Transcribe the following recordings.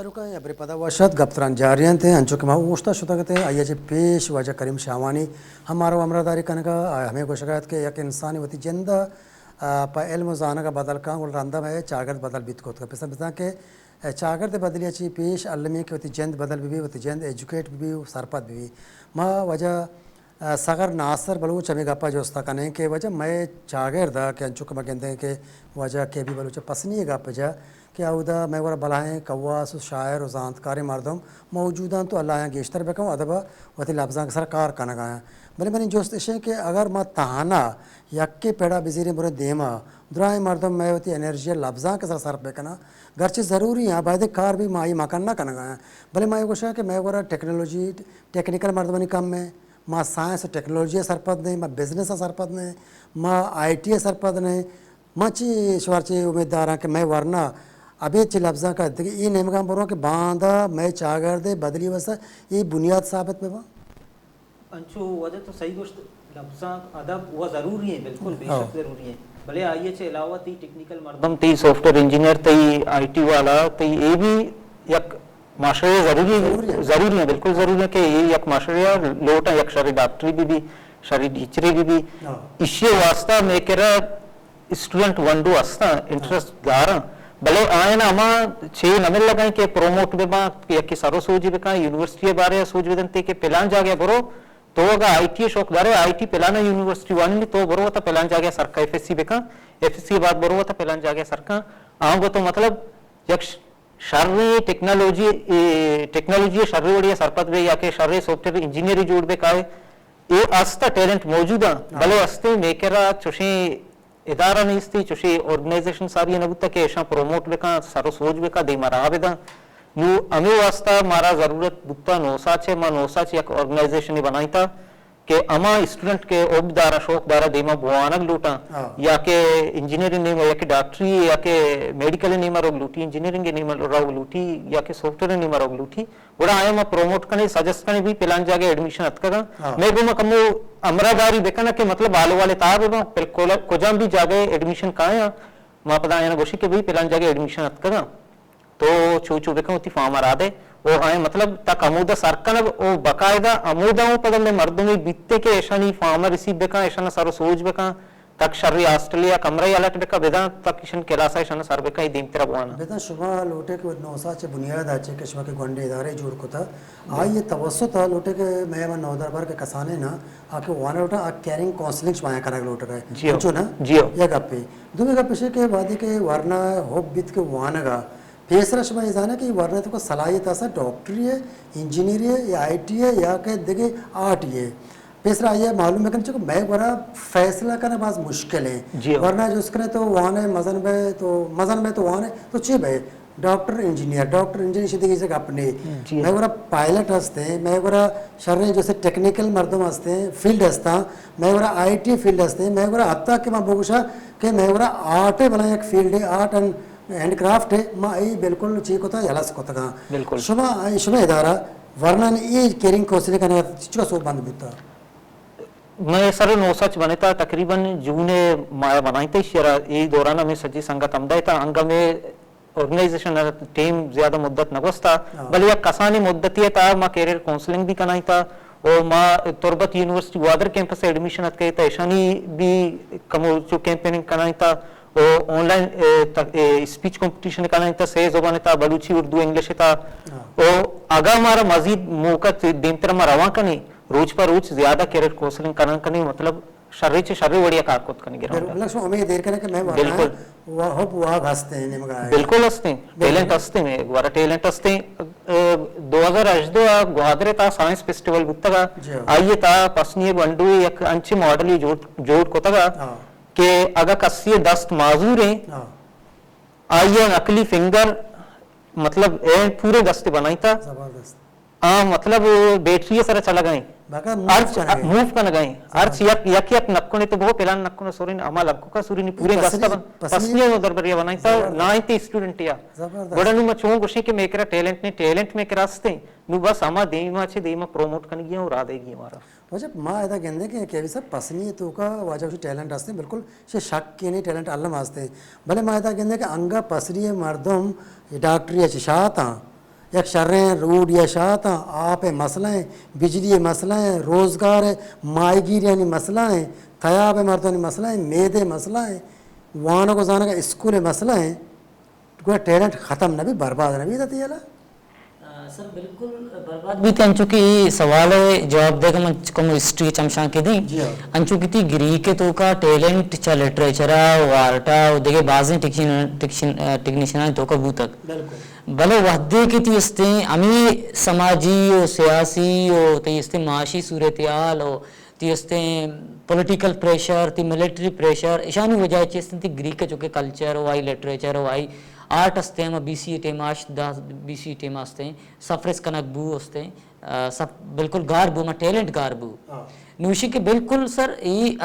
Ruka ya beripada washat gaptran jarian थे अंचो के माऊ मुश्ता शुदा कहते हैं आइए जे पेश वाजा करीम शावानी हमारो अमरादारी कनका हमें को शिकायत के एक इंसानी वती जिंदा पा इल्म जाना का बदल का उल रंदा है चागत बदल बीत को तो पिसा पिसा के चागत बदलिया ची पेश अल्लमी के वती जिंद बदल भी वती जिंद एजुकेट भी सरपत भी माँ वजह सगर नासर बलूच हमें गप्पा जोस्ता कने के वजह मैं चागर दा के अंचो के मगेंदे के वजह के भी बलूच पसनी गप जा कि आउदा मैं वरा बलाएं कव्वास शायर और जानकारी मर्दम मौजूदा तो अल्लाह गेश्तर बेकम अदबा वती लफ्ज़ा सरकार कन गाया भले मैंने जोस्त इशे के अगर मैं तहाना यक्के पेड़ा बिजीरे बुरे देमा दुराए मर्दम मैं वती एनर्जी लफ्ज़ा के सर बेकना गर्चे ज़रूरी है बायदे कार भी माई मकन्ना कन गाया भले मैं कोशा कि मैं वरा टेक्नोलॉजी टेक्निकल मर्दमनी कम में माँ साइंस टेक्नोलॉजी सरपद नहीं माँ बिजनेस सरपद नहीं माँ IT सरपद नहीं माँ ची शवारची उम्मीदवार कि मैं वरना अबे चे लफ्ज़ा का ये नेमका बोलो कि बांधा मैं चागर दे बदली वसा ये बुनियाद साबित में अंशु वजह तो सही गोश्त लफ्ज़ा अदब वो ज़रूरी है बिल्कुल बेशक ज़रूरी है भले आइए चे अलावा ती टेक्निकल मर्दम ती सॉफ्टवेयर इंजीनियर ती IT वाला ती ये भी एक माशरे ज़रूरी है बिल्कुल ज़रूरी है कि ये एक माशरे लोटा एक शरी डॉक्टरी भी शरी टीचरी भी इसी वास्ता में केरा स्टूडेंट वंडू अस्ता इंटरेस्ट दारा भले आए ना अमा छे नमिल लगाए के प्रोमोट में बा कि सारो सोच बेका यूनिवर्सिटी बारे सोच वेदनते के पेलान जागे बरो तो अगर IT शौक दारे IT पेलाना यूनिवर्सिटी वाली तो बरो था पेलान जागे सरका FSC बेका FSC बाद बरो था पेलान जागे सरका आऊंगा तो मतलब एक शारीरिक टेक्नोलॉजी शारीरिक वड़िया सरपत बे या के शारीरिक सॉफ्टवेयर इंजीनियरिंग जोड़ बे काए ये आस्था टैलेंट मौजूदा भले अस्ते मेकेरा चुशी इदारा नहीं थी चुशी ऑर्गेनाइजेशन सारी नबुता के ऐसा प्रोमोट बेका सारो सोच बेका दे मारा बेदा यू अमे वास्ता मारा जरूरत बुत्ता नोसा छे मा नोसा छे एक ऑर्गेनाइजेशन बनाई था के अमा स्टूडेंट के ओबदारा शौक दारा देमा बुआनक लूटा या के इंजीनियरिंग नहीं या के डॉक्टरी या के मेडिकल नहीं मारो लूटी इंजीनियरिंग नहीं मारो लूटी या के सॉफ्टवेयर नहीं मारो लूटी बड़ा आया मा प्रोमोट करने सजेस्ट करने भी प्लान जाके एडमिशन अतका मैं भी मैं कमो अमरादारी बेकना के मतलब आलो वाले तार कोजाम भी जागे एडमिशन काया मा पता आया ना गोशी के भी प्लान जाके एडमिशन अतका तो चू बेका होती फॉर्म आ दे वो आए मतलब तक अमूदा सरकन वो बकायदा अमूदाओं पदम में मर्दों में बीतते के ऐसा नहीं फार्मर रिसीव बेका ऐसा ना सारो सोच बेका तक शर्री ऑस्ट्रेलिया कमरा याला के बेका बेदा तक किशन केलासा ऐसा ना सार बेका ही दीम तेरा बुआना बेदा शुभा लोटे के नौसा चे बुनियाद आचे के शुभा के गोंडे इदारे जोड़ को था आई ये तवस्सु था लोटे के मैं वन नौ दरबार के कसाने ना आके वाना लोटा आ कैरिंग काउंसलिंग छवाया करा लोटे का जो ना ये गप्पे दूसरे गप्पे से के वादी के वरना होप बीत के वाना का तीसरा शुभ इजाना कि वरना तो को सलाहियत ऐसा डॉक्टरी है इंजीनियरिंग है या IT है या के देखे आर्ट है तीसरा ये मालूम है कि मैं बड़ा फैसला करना बहुत मुश्किल है वरना जो उसके तो वहाँ है मजन में तो वहाँ है तो चे भाई डॉक्टर इंजीनियर सीधी से अपने मैं बड़ा पायलट हंसते हैं मैं बड़ा शर्रे जैसे टेक्निकल मर्दम हंसते हैं फील्ड हंसता मैं बड़ा IT फील्ड हंसते हैं मैं बड़ा हत्ता के मैं बोगुशा कि मैं बड़ा आर्ट है बना एक फील्ड है आर्ट एंड हैंडक्राफ्ट है माँ ये बिल्कुल चीज को था यलास को था बिल्कुल शुभ इदारा वरना ये केरिंग कोर्स करने का सो बंद बुता मैं सर नो सच बने था तकरीबन जूने माया बनाई थी शेरा ये दौरान में सज्जी संगत अमदाई था अंग में ऑर्गेनाइजेशन टीम ज्यादा मुद्दत नगोस्ता बल या कसानी मुद्दती था माँ कैरियर काउंसलिंग भी कराई था और माँ तुरबत यूनिवर्सिटी वादर कैंपस से एडमिशन अत था ऐशानी भी कमो जो कैंपेनिंग कराई था और ऑनलाइन स्पीच कंपटीशन कराई था सही जुबान था बलूची उर्दू इंग्लिश था और आगा हमारा मजीद मौका दिन तरह में रवा कनी रोज पर रोज ज्यादा कैरियर काउंसलिंग करने मतलब शर्री बढ़िया कारकुत करने लक्ष्य हमें देर करने के मैं बिल्कुल वह हंसते हैं निमगा बिल्कुल हंसते टैलेंट हंसते में एक बार टैलेंट हंसते 2018 गुहादरे था साइंस फेस्टिवल बुत्तगा आइए था पसनी बंडू एक अंची मॉडल जोड़ को तगा कि अगर कस्सी दस्त माजूर हैं आइए नकली फिंगर मतलब पूरे दस्ते बनाई था मतलब बैटरी सर चला गए मूव कर गए अर्थ यक नक्को तो बहुत पेलान नक्को सोरी अमा लक्को का सोरी पूरे दस्ता पसनिया नो दरबरिया बनाई था ना ही स्टूडेंट या बड़ा नु मचो गुशी के मेकरा टैलेंट में करास्ते नु बस अमा देमा छे देमा प्रोमोट करने गया और आ देगी हमारा वजह माँ ऐसा कहते कि केवी सर पसनी तो का वजह उसे टैलेंट आते बिल्कुल से शक के नहीं टैलेंट अल्लम आते भले माँ ऐसा कहते कि अंगा पसरी मर्दम डॉक्टरी अच्छी शाह एक शर्रें रूड या शात आप मसलाएं बिजली मसलाएं रोज़गार माहीगीर यानी मसलाएं थयाब मर्दानी मसलाएं मेदे मसलाएं वाना को जाना का स्कूल मसलाएं कोई टैलेंट ख़त्म न भी बर्बाद न भी था याला सर बिल्कुल बर्बाद भी थे अंचुकी सवाल है जवाब देगा मैं कम हिस्ट्री चमशा के दी जी हाँ। अंचुकी थी ग्रीक के तो का टैलेंट चा लिटरेचरा वार्टा देखे बाजें टेक्नीशियन तो का तक बिल्कुल भले वहदे की थी इसते अमी समाजी और सियासी और ती इसते माशी सूरत-ए-हाल और ती इसते पॉलिटिकल प्रेशर ती मिलिट्री प्रेशर ईशानी वजह चीज़ थी ग्रीक के जो के कल्चर वाई लिटरेचर वाई आर्ट असते हैं बीसी टेमाश दास बीसी टेम असते हैं सफरेस कनकबू असते हैं सब बिल्कुल गारबू में टैलेंट गारबू न्यूशी के बिल्कुल सर ये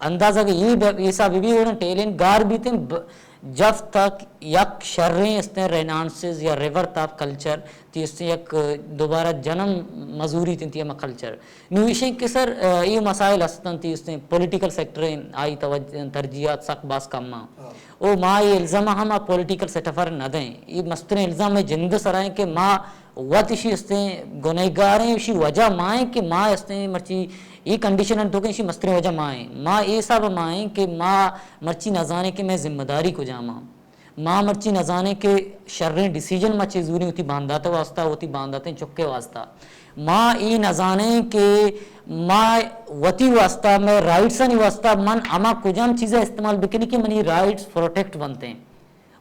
अंदाजा कि ये सब भी वो टैलेंट गार भी थे जब तक यक शर्रें इसते रेनांसेस या रिवर ताप कल्चर ती इसते एक दोबारा जन्म मजूरी थी हम कल्चर न्यूशी के सर ये मसाइल असतन थी इसते पॉलिटिकल सेक्टर आई तवज्जो तरजीहात सक बास कम्मा ओ माँ ये इल्ज़ाम हम पॉलिटिकल सेटफर न दें ये मस्तने इल्ज़ाम में जिंद सराएं कि माँ वत इसी इसते गुनहगार हैं इसी वजह माँ कि माँ इसते मर्ची ये कंडीशन तो कि इसी मस्तने वजह माँ ये सब माँ कि माँ मर्ची न जाने कि मैं जिम्मेदारी को जामा माँ मर्ची न जाने के शर्रें डिसीजन में चीज़ूरी होती बांधाते वास्ता होती बांधाते चुक्के वास्ता माँ ये न जाने के माँ वती वास्ता में राइट्स नहीं वास्ता मन अमा कुजाम चीज़ें इस्तेमाल बिकनी कि मनी राइट्स प्रोटेक्ट बनते हैं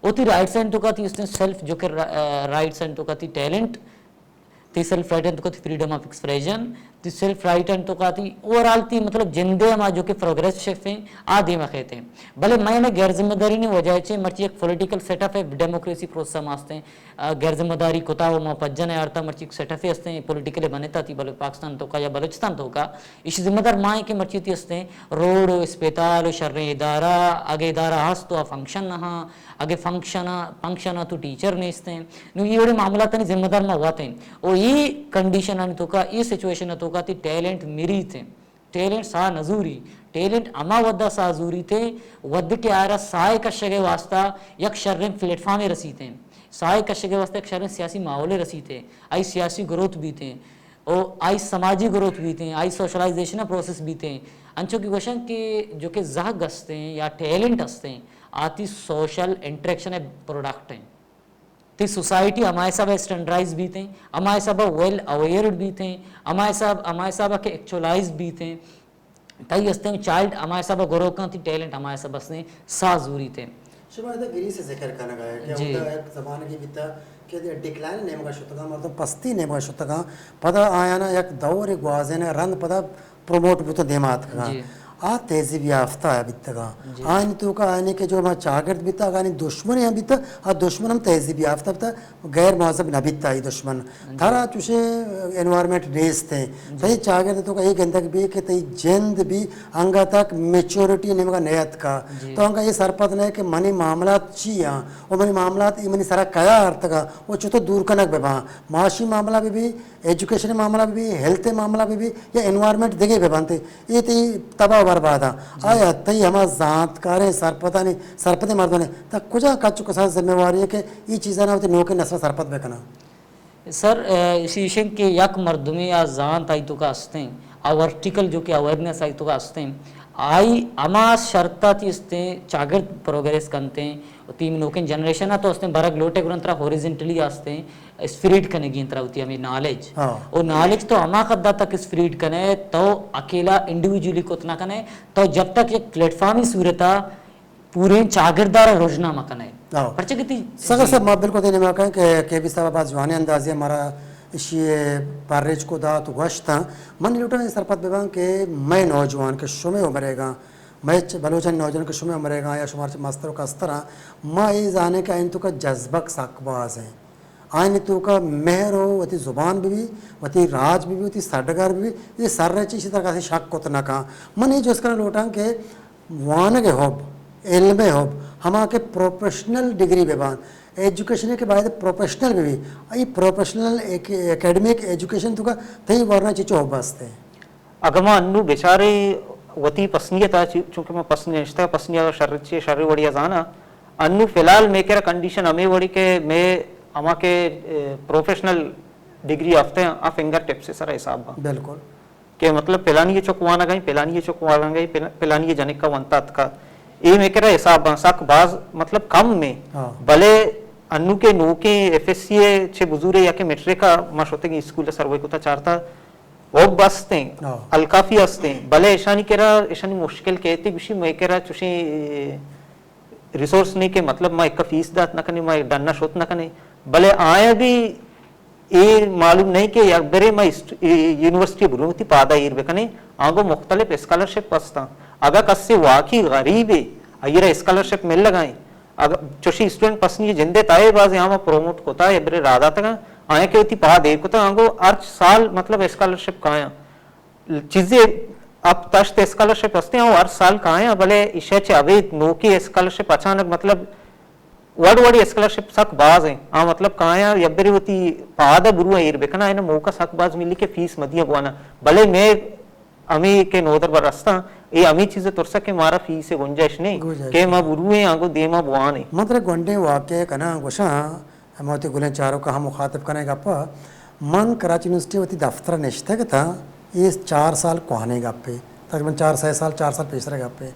होती राइट्स एंड तो का थी उसने सेल्फ जो कि राइट्स एंड तो का थी टैलेंट ती सेल्फ राइट एंड तो का थी फ्रीडम ऑफ एक्सप्रेशन ती सेल्फ राइट एंड तो का थी ओवरऑल थी मतलब जिंदे हम जो कि प्रोग्रेस शेफ हैं आदि में कहते हैं भले मैं गैर जिम्मेदारी नहीं वजह से मर्ची एक पॉलिटिकल सेटअप है डेमोक्रेसी प्रोसेस मास्ते हैं गैर जिम्मेदारी कोता वो मपज्जन है अर्था मर्ची सेटअप है हस्ते पॉलिटिकली बनेता थी भले पाकिस्तान तो का या बलूचिस्तान तो का इस जिम्मेदार माँ के मर्ची थी हस्ते रोड अस्पताल शर्रे इदारा आगे इदारा हस तो फंक्शन नहा आगे फंक्शन तो टीचर नहीं इसते हैं ये बड़े मामला तनी जिम्मेदार में हुआ थे और ये कंडीशन तो का ये सिचुएशन तो का थी टैलेंट मेरी थे टैलेंट सा नजूरी टैलेंट अमा वद्दा सा जूरी थे वद के आरा साय कशगे वास्ता यक शर्रे प्लेटफॉर्म रसी थे साय कशगे वास्ता एक शर्रे सियासी माहौल रसी थे आई सियासी ग्रोथ भी थे और आई समाजी ग्रोथ भी थे आई सोशलाइजेशन प्रोसेस भी थे अंचो की क्वेश्चन के जो कि जहग हंसते हैं या टैलेंट हंसते हैं आती सोशल इंटरेक्शन है प्रोडक्ट हैं ती सोसाइटी हमारे सब स्टैंडर्डाइज भी थे हमारे सब वेल अवेयर्ड भी थे हमारे सब के एक्चुअलाइज भी थे तई हंसते हैं चाइल्ड हमारे सब गोरो का थी टैलेंट हमारे सब हंसते साजूरी थे शुमार तो गिरी से जिक्र करना है कि उनका एक ज़माने की बिता कि डिक्लाइन नेम का शुतका मतलब पस्ती नेम का शुतका पता आया ना एक दौर एक वाजे ने रंग पता प्रमोट भी तो देमात का आ तेजी भी याफ्ता है बितगा आने तो का आने के जो हमारा चागर्द बिता आने दुश्मन यहाँ बिता आ दुश्मन हम तेजी भी याफ्ता बिता गैर मौजब न बिता ही दुश्मन थारा चुशे एनवायरमेंट रेस थे सही चागर्द तो का एक गंदा भी के तई जेंद भी अंगा तक मेच्योरिटी ने मगा नयत का तो अंगा ये सरपत ने के मनी मामला चिया और मनी मामला मनी सारा कया अर्थ का वो चुतो दूर कनक बेबा माशी मामला भी एजुकेशन मामला भी हेल्थ मामला भी या एनवायरमेंट देखे बेबानते ये ती तबाह बर्बाद आया तई हम जानकारें सरपता नहीं सरपते मर्दों ने तक कुछ कच्चु कसा जिम्मेवारी है कि ये चीज़ें ना होती नौके नस्ल सरपत बेकना सर इसी के यक मर्दमी या जान ताई तो का हंसते हैं आवर्टिकल जो कि अवेयरनेस आई तो का हंसते हैं आई अमा शर्ता थी इसते चागिर्द प्रोग्रेस करते हैं तीन नौके जनरेशन तो हंसते बरक लोटे गुरंतरा हॉरिजेंटली हंसते हैं स्पिरिट कने की तरह होती है हमें नॉलेज और नॉलेज तो हमा कद्दा तक स्पिरिट कने तो अकेला इंडिविजुअली को उतना कने तो जब तक एक प्लेटफॉर्म ही सूरता पूरे चागिरदार रोजनामा कने पर्चे कितनी सगर सब माँ बिल्कुल देने में कहें कि भी सब बात जवानी अंदाज़े हमारा इसी पारेज को दा तो वश था मन लुटा ने सरपत बेबांग के मैं नौजवान के शुमे उमरेगा मैं बलोचन नौजवान के शुमे उमरेगा या शुमार मास्तरों का अस्तर माँ ये जाने का इन तो का जज्बक साकबाज है आइन तो का मेहर हो वती ज़ुबान भी वती राज भी वती सडगर भी ये सर रची इसी तरह से शक को तना का मन ये जो इसका लौटा के वान के होब इल्मे होब हम के प्रोफेशनल डिग्री बेबान एजुकेशन के बाद प्रोफेशनल भी ये प्रोफेशनल एकेडमिक एजुकेशन तो का तही वरना चिचो होब बसते अगमा अन्नू बेचारे वती पसनियत चूंकि मैं पसनियत पसनिया शर्री वड़िया जाना अन्नू फिलहाल मैं कह कंडीशन हमें वड़ी के मैं अमा के प्रोफेशनल डिग्री आफ्ते आ फिंगर टिप से सर हिसाब बा बिल्कुल के मतलब पेलानी ये चुकवाना गई पेलानी ये चुकवाना गई पेलानी ये जाने का वंतात का ये में करा हिसाब बा सक बाज मतलब कम में हाँ। भले अन्नू के नो के एफएससीए छे बुजुरे या के मेट्रिक का माशोते की स्कूल सर्वे को चारता वो बसते हाँ। अलकाफी असते भले ईशानी केरा ईशानी मुश्किल कहती बिशी मैं केरा चुशी रिसोर्स नहीं के मतलब मैं एक फीस दात ना कने मैं डन्ना शोत ना कने भले आया भी ये मालूम नहीं कि या बरे मैं यूनिवर्सिटी बुरुमती पादा ईर बेकने आगो मुख्तलिफ स्कॉलरशिप पस्ता अगर कस्से वाकई गरीब है अयरा स्कॉलरशिप मिल लगाए अगर चोशी स्टूडेंट पसनी जिंदे ताए बाज यहाँ प्रोमोट होता है बरे राधा तक आए के होती पा दे को तो आगो अर्च साल मतलब स्कॉलरशिप काया चीजें अब तश्त स्कॉलरशिप हस्ते हैं हर साल काया भले इशे चे अवे नो की स्कॉलरशिप अचानक मतलब वर्ड वर्ड स्कॉलरशिप सक बाज है मतलब काया यब्बरी होती पादा बुरु है इर बेकना है ना मौका सक बाज मिली के फीस मदिया बुआना भले मैं अमी के नोदर पर रास्ता ये अमी चीजें तुरसा के मारा फीस से गुंजाइश नहीं के मा बुरु है आगो देमा बुआने मतलब गोंडे वाक्य कना गोशा हमते गुले चारों का हम मुखातिब करने गप्पा मन कराची यूनिवर्सिटी वती दफ्तर निश्चित था ये 4 साल कोहाने गप्पे तकरीबन 4 साल पेशरे गप्पे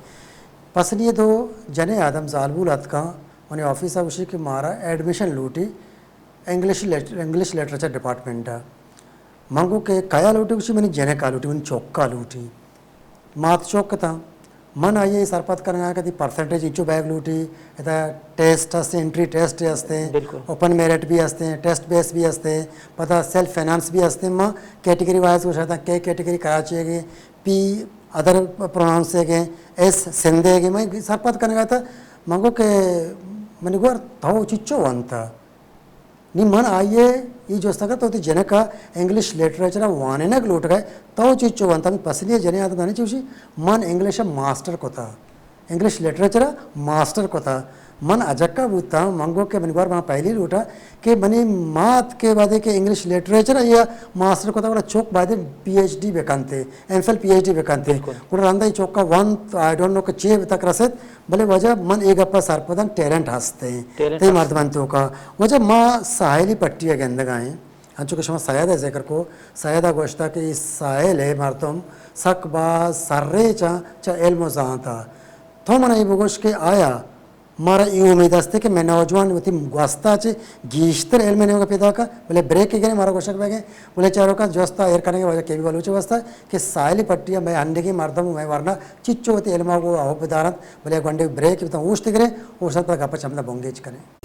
पसंद ये तो जने आदम जालबुल का उन्हें ऑफिस उसी के मारा एडमिशन लूटी इंग्लिश लिटरेचर डिपार्टमेंट मंगू के कया लूटी उसी मैंने जने का लूटी मैंने चौका लूटी मात चौक था मन आइए सरपत करना कभी परसेंटेज इचो बैग लूटी इधर टेस्ट हस्ते एंट्री टेस्ट हस्ते ओपन मेरिट भी हस्ते टेस्ट बेस भी हस्ते पता सेल्फ फाइनेंस भी हस्ते माँ कैटेगरी वाइज कुछ रहता के कैटेगरी कराची है पी अदर प्रोनाउंस है एस सिंधे है मैं सरपत करने गया था मंगो के मैंने गोर था चिच्चो वंता नी मन आइए ये जो सका तो जने का इंग्लिश लिटरेचर वाने ना लूट गए तो चिच्चो वंता पसंद जने आता नहीं चूसी मन इंग्लिश मास्टर को था इंग्लिश लिटरेचर मास्टर को था मन अजक्का बूता मंगो के मन बार वहाँ पहली लूटा कि मनी मात के बाद के इंग्लिश लिटरेचर या मास्टर को था बड़ा चौक बाद PhD बेकानते MPhil PhD बेकानते उन्हें रंदा ही चौक का वन आई डोंट नो के चे तक रसद भले वजह मन एक अपना सरपदन टैलेंट हंसते हैं ते मर्दमंतों का वजह माँ साहिली पट्टी गेंद गाएं अंचु के शमा सयादा जिक्र को सयादा गोश्ता के इस साहिल है मर्दम सकबा सर्रे चा इल्म जानता तो मन ये बगोश के आया मारा ये उम्मीद हस्ते कि मैं नौजवान वती वास्ता चे गीश्तर एल मैंने पैदा का बोले ब्रेक के गए मारा कोशक बैगे बोले चारों का जोस्ता एयर करने के वजह के भी वालों चे वास्ता कि साइली पट्टियाँ मैं अंडे की मारता हूँ मैं वरना चिच्चो वती एलमा को आओ बेदारत बोले गंडे ब्रेक बताऊँ ऊँचते करे ऊँचता पर गप्पा चमदा बोंगेज करें